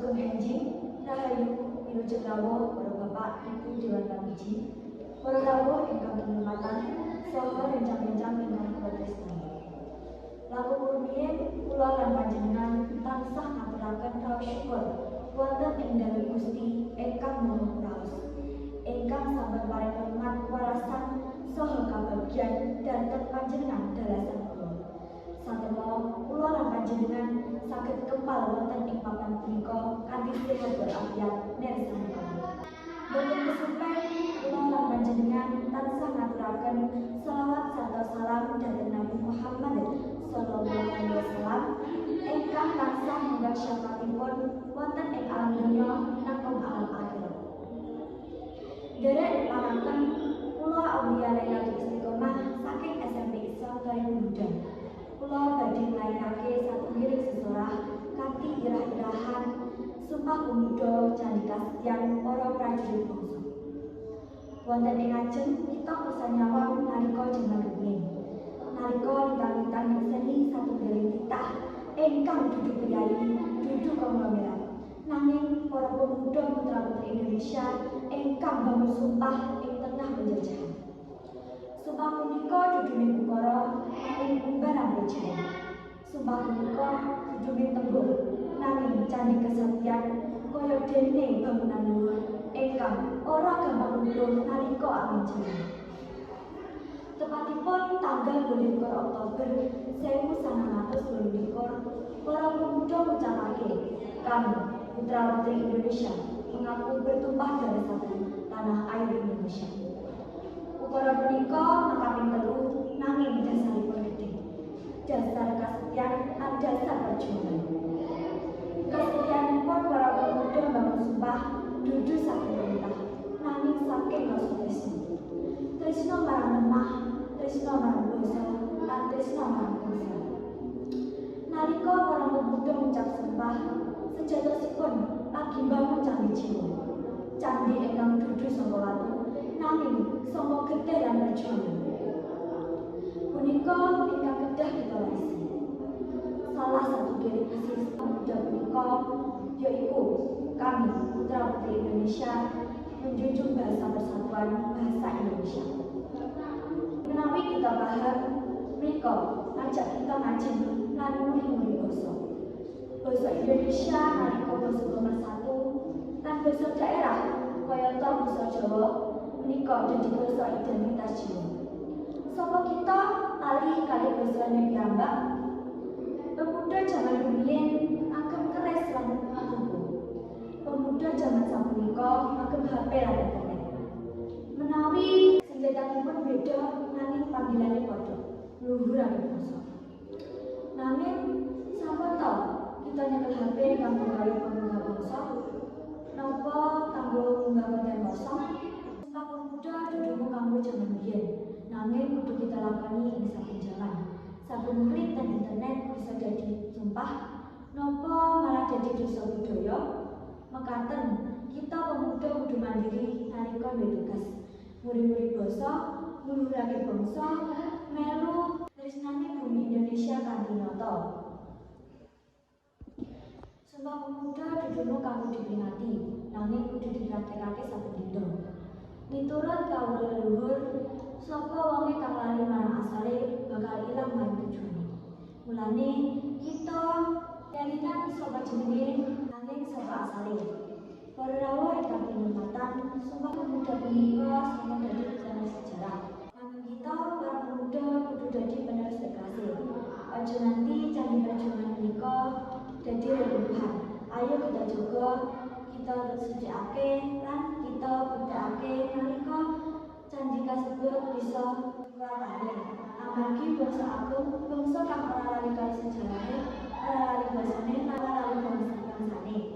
Sugeng Enjing, Rahayu, Wilujeng Rawuh, para Bapak, Ibu Dewan Pamiji, para rawuh ingkang kinurmatan, saha rencang-rencang ingkang kula tresnani. Langkung rumiyin kula lan panjenengan tansah ngaturaken raos syukur wonten ing dalem Gusti ingkang maha praos, ingkang sampun paring hormat warasan saha kabagyan dhateng panjenengan dalasan kula. Satemah kula lan panjenengan saged kempal wonten ing papan punika kanthi sehat walafiat nersanipun. Boten kesupen kula lan panjenengan tansah ngaturaken selawat sarta salam dhateng Nabi Muhammad sallallahu alaihi wasallam ingkang tansah munggah syafaatipun wonten ing alam donya minangka alam akhirat. Derek pangaken kula Aulia Lailatul Istiqomah saking SMP Islam Tariqul Huda. Kula badhe nglairake satunggiling sesorah kanthi irah-irahan Sumpah Pemuda Candi Kasetyan para prajurit bangsa. Wonten ing ajeng kita persanyawang nalika jaman rumiyin. Nalika lintang-lintang nyekseni satunggiling titah ingkang dudu priyayi, dudu konglomerat. Nanging para pemuda putra-putri Indonesia ingkang bangun sumpah ing tengah penjajahan. Sumpah punika dudu ukara ing umbaran Wijaya. Sumpah punika dudu tembung nanging candi kesaktian kaya dene bangunan luhur ingkang ora gampang runtuh nalika angin jaman. Tepatipun tanggal 22 Oktober 1922, para pemuda ngucapake, kami putra-putri Indonesia mengaku bertumpah darah satu tanah air Indonesia. Ukara punika kaping 3 nanging dasaripun gedhe. Dasar kasetyan lan dasar perjuangan. Kasetyanipun para pemuda bangun sumpah dudu saking perintah, nanging saking rasa tresna. Tresna marang lemah, tresna marang bangsa, lan tresna marang bangsa. Nalika para pemuda ngucap sumpah, sejatosipun lagi bangun candi jiwa. Candi ingkang dudu saka watu, nanging saka getih lan perjuangan. Punika ingkang kedah kita lesi. Salah satu dari isi pemuda punika yaiku kami putra-putri Indonesia menjunjung bahasa persatuan bahasa Indonesia. Menawi kita paham, mereka ngajak kita ngaji lan nguri-nguri basa. Basa Indonesia nalika basa pemersatu lan basa daerah kaya basa Jawa menika dadi basa identitas jiwa. Sapa kita lali kali basane piyambak? Pemuda zaman rumiyin agem keres lan kumpul. Pemuda zaman sapunika agem HP lan internet. Menawi senjatanipun beda nanging panggilane padha, luhurane bangsa. Nanging sampun to kita nyekel HP kanggo gawe panggah bangsa? Napa kanggo munggah konten kosong? Sumpah Pemuda dudu kanggo zaman biyen, nanging kudu kita lakoni ing saben jalan. Saben klik dan internet bisa jadi sumpah, napa malah jadi dosa budaya? Mekaten kita pemuda kudu mandiri nalika duwe tugas. Muri-muri basa, ngluhurake bangsa, melu tresnane bumi Indonesia kanthi nata. Sumpah Pemuda dudu kanggo diperingati, nanging kudu dipraktekake saben dina. Miturut kawula leluhur, sapa wonge kang lali marang asale bakal ilang marang tujuane. Mulane kita kelingan sapa jenenge nanging sapa asale. Para rawuh ingkang kinurmatan, Sumpah Pemuda punika sampun dadi penerus sejarah. Nanging kita para pemuda kudu dadi penerus berhasil. Aja nanti candi perjuangan punika dadi reruntuhan. Ayo kita jaga, kita suciake lan kita budakake nalika candi kasebut bisa kuwatane. Amargi bangsa agung, bangsa kang ora lali kali sejarahe, ora lali basane, ora lali bangsane.